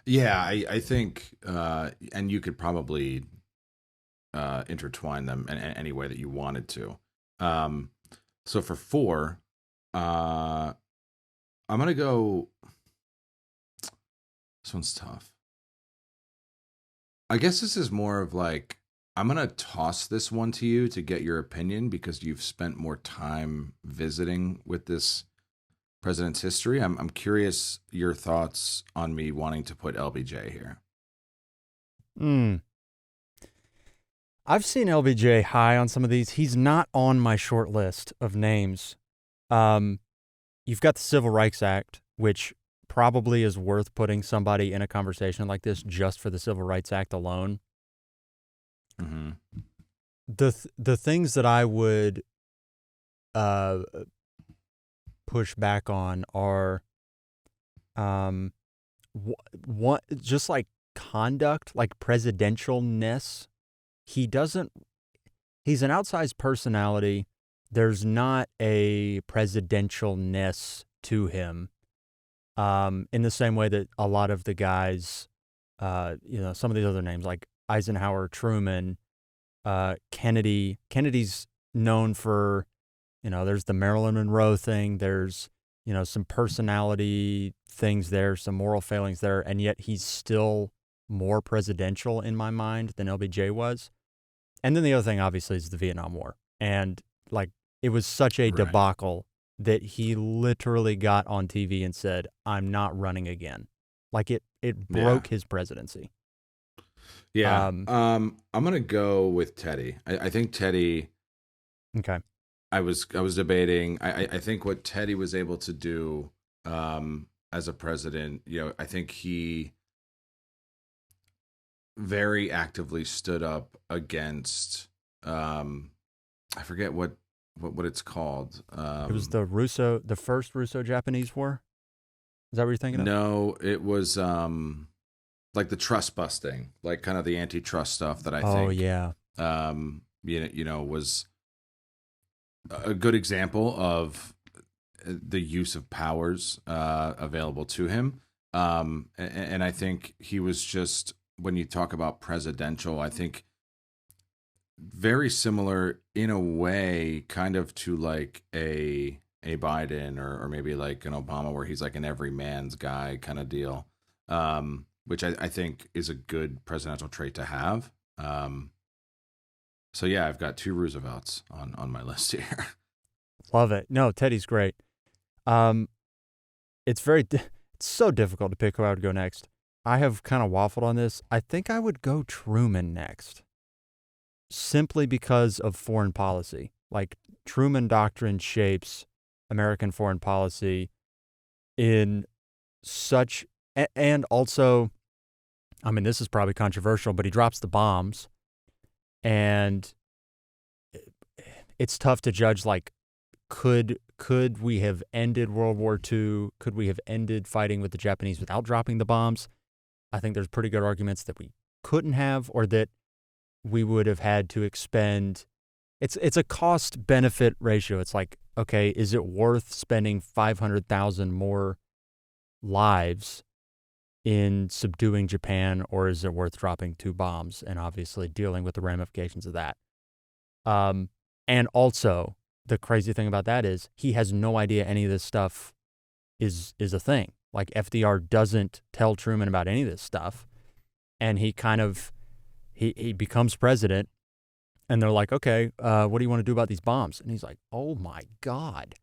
Yeah, I think, and you could probably intertwine them in any way that you wanted to. So for 4, I'm going to go, this one's tough. I guess this is more of like, I'm going to toss this one to you to get your opinion because you've spent more time visiting with this president's history. I'm curious your thoughts on me wanting to put LBJ here. I've seen LBJ high on some of these. He's not on my short list of names. You've got the Civil Rights Act, which probably is worth putting somebody in a conversation like this just for the Civil Rights Act alone. Mm-hmm. The things that I would push back on are one, just like conduct, like presidentialness. He's an outsized personality. There's not a presidentialness to him. In the same way that a lot of the guys, some of these other names like Eisenhower, Truman, Kennedy. Kennedy's known for, there's the Marilyn Monroe thing. There's, some personality things there, some moral failings there, and yet he's still more presidential in my mind than LBJ was. And then the other thing, obviously, is the Vietnam War. And like, it was such a debacle that he literally got on TV and said, "I'm not running again." Like it broke his presidency. Yeah. I'm gonna go with Teddy. I think Teddy. Okay. I was debating. I think what Teddy was able to do as a president, I think he very actively stood up against I forget what it's called. It was the first Russo-Japanese War. Is that what you're thinking of? No, it was like the trust busting, like kind of the antitrust stuff that I Oh think yeah. was a good example of the use of powers available to him. And I think he was just, when you talk about presidential, I think very similar in a way, kind of to like a Biden or maybe like an Obama, where he's like an everyman's guy kind of deal, which I think is a good presidential trait to have. So yeah, I've got 2 Roosevelts on my list here. Love it. No, Teddy's great. It's it's so difficult to pick who I would go next. I have kind of waffled on this. I think I would go Truman next, simply because of foreign policy. Like, Truman Doctrine shapes American foreign policy in such, and also, I mean, this is probably controversial, but he drops the bombs, and it's tough to judge, like, could we have ended World War II? Could we have ended fighting with the Japanese without dropping the bombs? I think there's pretty good arguments that we couldn't have, or that we would have had to expend. It's a cost-benefit ratio. It's like, okay, is it worth spending 500,000 more lives in subduing Japan, or is it worth dropping 2 bombs and obviously dealing with the ramifications of that? And also, the crazy thing about that is he has no idea any of this stuff is a thing. Like, FDR doesn't tell Truman about any of this stuff, and he kind of he becomes president, and they're like, okay, what do you want to do about these bombs? And he's like, oh my God.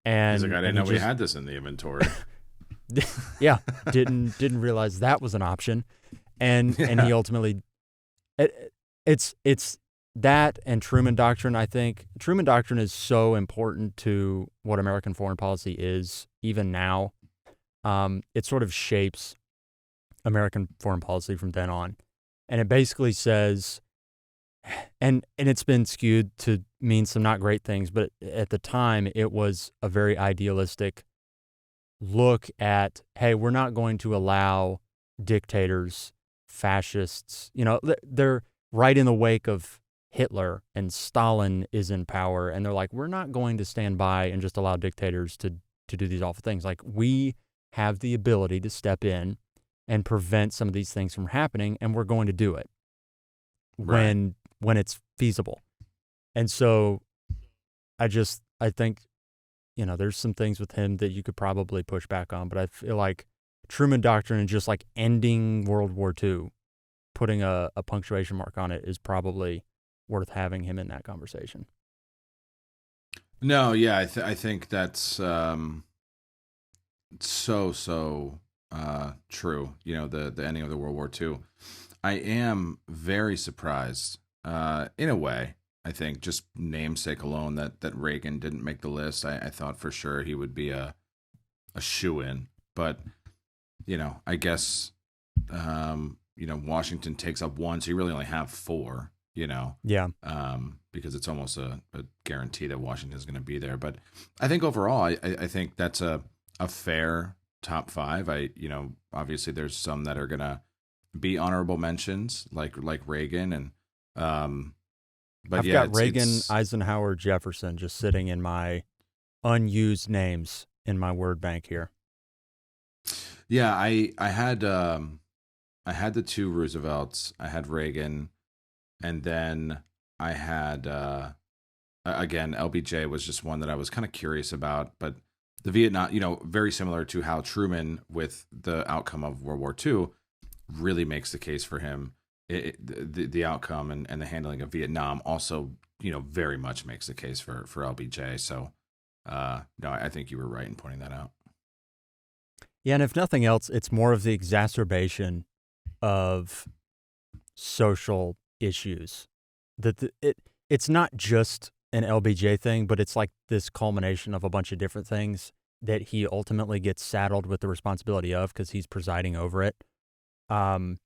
And he's like, I didn't know we had this in the inventory. Yeah, didn't realize that was an option, and he ultimately, it's that and Truman Doctrine. I think Truman Doctrine is so important to what American foreign policy is even now. It sort of shapes American foreign policy from then on, and it basically says, and it's been skewed to mean some not great things, but at the time it was a very idealistic look at, hey, we're not going to allow dictators, fascists, they're right in the wake of Hitler, and Stalin is in power, and they're like, we're not going to stand by and just allow dictators to do these awful things. Like, we have the ability to step in and prevent some of these things from happening, and we're going to do it when it's feasible. And so I think, there's some things with him that you could probably push back on, but I feel like Truman Doctrine and just like ending World War II, putting a punctuation mark on it, is probably worth having him in that conversation. No, yeah, I think that's so true. The ending of the World War II. I am very surprised, in a way. I think just namesake alone that Reagan didn't make the list. I thought for sure he would be a shoo-in, but I guess Washington takes up 1, so you really only have 4. Yeah. Because it's almost a guarantee that Washington is going to be there. But I think overall, I think that's a fair top 5. Obviously there's some that are going to be honorable mentions, like Reagan, and but I've got Reagan, Eisenhower, Jefferson just sitting in my unused names in my word bank here. Yeah, I had the 2 Roosevelts. I had Reagan, and then I had again, LBJ was just one that I was kind of curious about, but the Vietnam, very similar to how Truman, with the outcome of World War II, really makes the case for him. The outcome and the handling of Vietnam also, very much makes the case for LBJ. So, no, I think you were right in pointing that out. Yeah, and if nothing else, it's more of the exacerbation of social issues. It's not just an LBJ thing, but it's like this culmination of a bunch of different things that he ultimately gets saddled with the responsibility of because he's presiding over it. Um,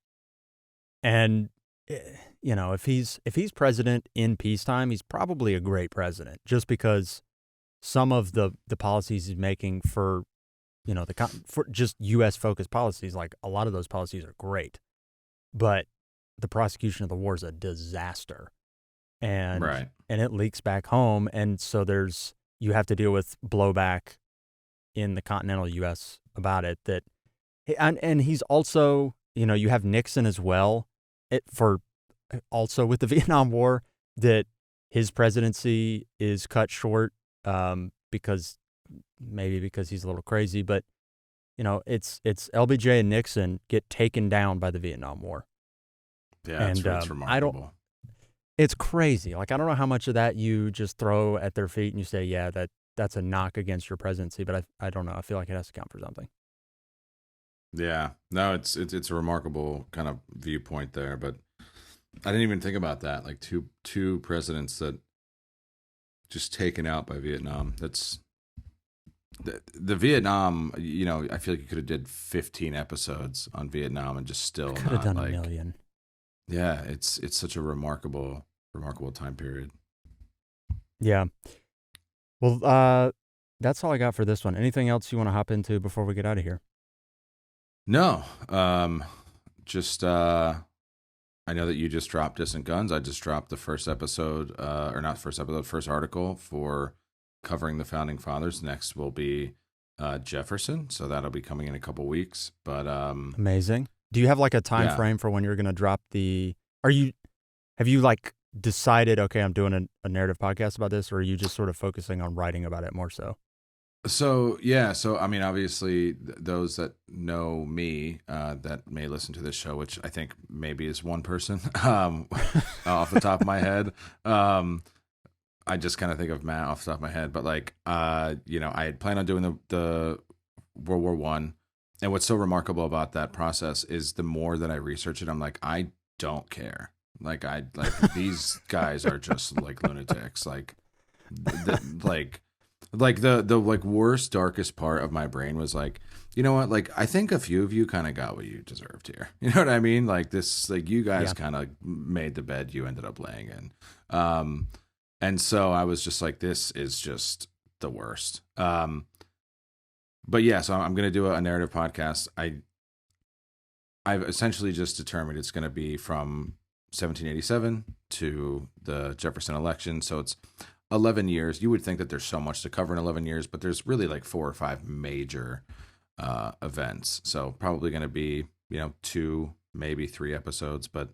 and if he's president in peacetime, he's probably a great president, just because some of the policies he's making for for just U.S. focused policies, like a lot of those policies are great, but the prosecution of the war is a disaster, and Right. and it leaks back home, and so you have to deal with blowback in the continental U.S. about it. And he's also, you have Nixon as well, also with the Vietnam War, that his presidency is cut short because he's a little crazy, but it's LBJ and Nixon get taken down by the Vietnam War. Yeah, it's remarkable. It's crazy. Like, I don't know how much of that you just throw at their feet and you say, yeah, that's a knock against your presidency, but I don't know. I feel like it has to count for something. Yeah, no, it's a remarkable kind of viewpoint there, but I didn't even think about that. Like two presidents that just taken out by Vietnam. That's the Vietnam. I feel like you could have did 15 episodes on Vietnam and just still could have not done a million. Yeah, it's such a remarkable time period. Yeah. Well, that's all I got for this one. Anything else you want to hop into before we get out of here? No, just I know that you just dropped Distant Guns. I just dropped the first episode, or not first episode, first article for covering the Founding Fathers. Next will be Jefferson, so that'll be coming in a couple weeks. But amazing. Do you have like a time frame for when you're going to drop have you like decided, okay, I'm doing a narrative podcast about this, or are you just sort of focusing on writing about it more so? So I mean, obviously, those that know me that may listen to this show, which I think maybe is one person off the top of my head. I just kind of think of Matt off the top of my head, but like, I had planned on doing the World War I. And what's so remarkable about that process is the more that I research it, I'm like, I don't care. Like these guys are just like lunatics. Like the worst, darkest part of my brain was like, you know what? Like, I think a few of you kind of got what you deserved here. You know what I mean? Like this, like you guys kind of made the bed you ended up laying in. And so I was just like, this is just the worst. But yeah, so I'm going to do a narrative podcast. I've essentially just determined it's going to be from 1787 to the Jefferson election. So it's 11 years. You would think that there's so much to cover in 11 years, but there's really like 4 or 5 major events. So probably going to be, 2, maybe 3 episodes. But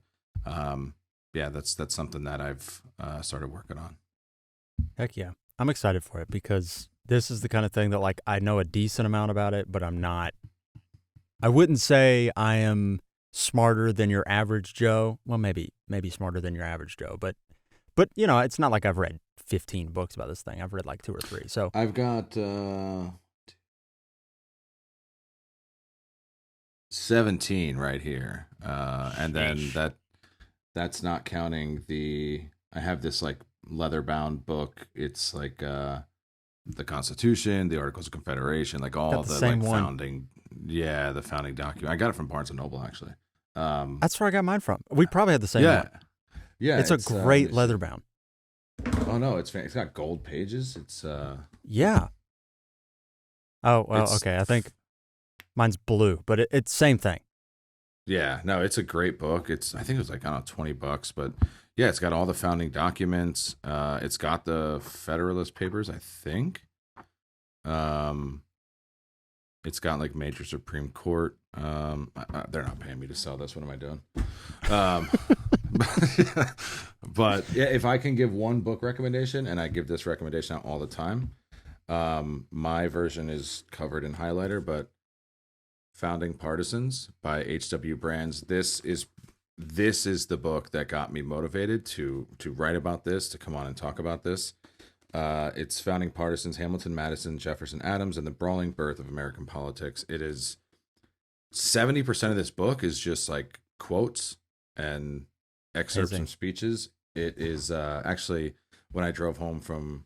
yeah, that's something that I've started working on. Heck yeah. I'm excited for it because this is the kind of thing that like I know a decent amount about it, but I wouldn't say I am smarter than your average Joe. Well, maybe smarter than your average Joe, but it's not like I've read 15 books about this thing. I've read like 2 or 3. So I've got 17 right here. And then that's not counting I have this like leather bound book. It's like the Constitution, the Articles of Confederation, like all the like founding, the founding document. I got it from Barnes and Noble actually. That's where I got mine from. We probably had the same one. Yeah, it's a great leather bound. Oh no, it's got gold pages. It's yeah. Oh well, okay. I think mine's blue, but it's same thing. Yeah, no, it's a great book. I think it was like, I don't know, $20, but yeah, it's got all the founding documents. It's got the Federalist Papers, I think. It's got like major Supreme Court. They're not paying me to sell this. What am I doing? But yeah, if I can give one book recommendation, and I give this recommendation out all the time, my version is covered in highlighter, but Founding Partisans by H.W. Brands. This is the book that got me motivated to write about this, to come on and talk about this. It's Founding Partisans, Hamilton, Madison, Jefferson, Adams, and the Brawling Birth of American Politics. It is 70% of this book is just like quotes and excerpts Amazing. from speeches. It is actually, when I drove home from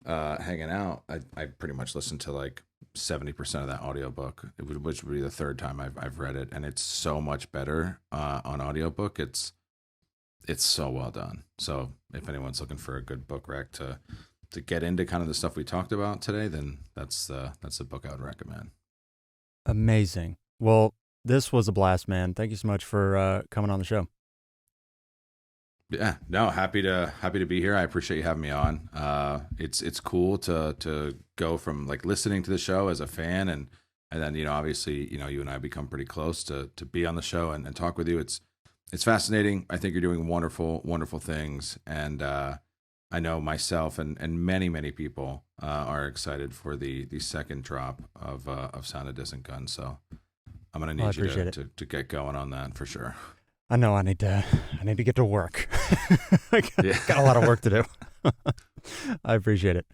hanging out, I pretty much listened to like 70% of that audiobook, which would be the third time I've read it. And it's so much better on audiobook. It's so well done. So if anyone's looking for a good book rec to get into kind of the stuff we talked about today, then that's the book I would recommend. Amazing. Well, this was a blast, man. Thank you so much for coming on the show. Yeah, no, happy to be here. I appreciate you having me on. It's cool to go from like listening to the show as a fan, and then obviously you and I become pretty close to be on the show and talk with you. It's fascinating. I think you're doing wonderful things, and I know myself and many people are excited for the second drop of Sound of Distant Guns. So I'm gonna need you to get going on that for sure. I know I need to get to work. I got a lot of work to do. I appreciate it.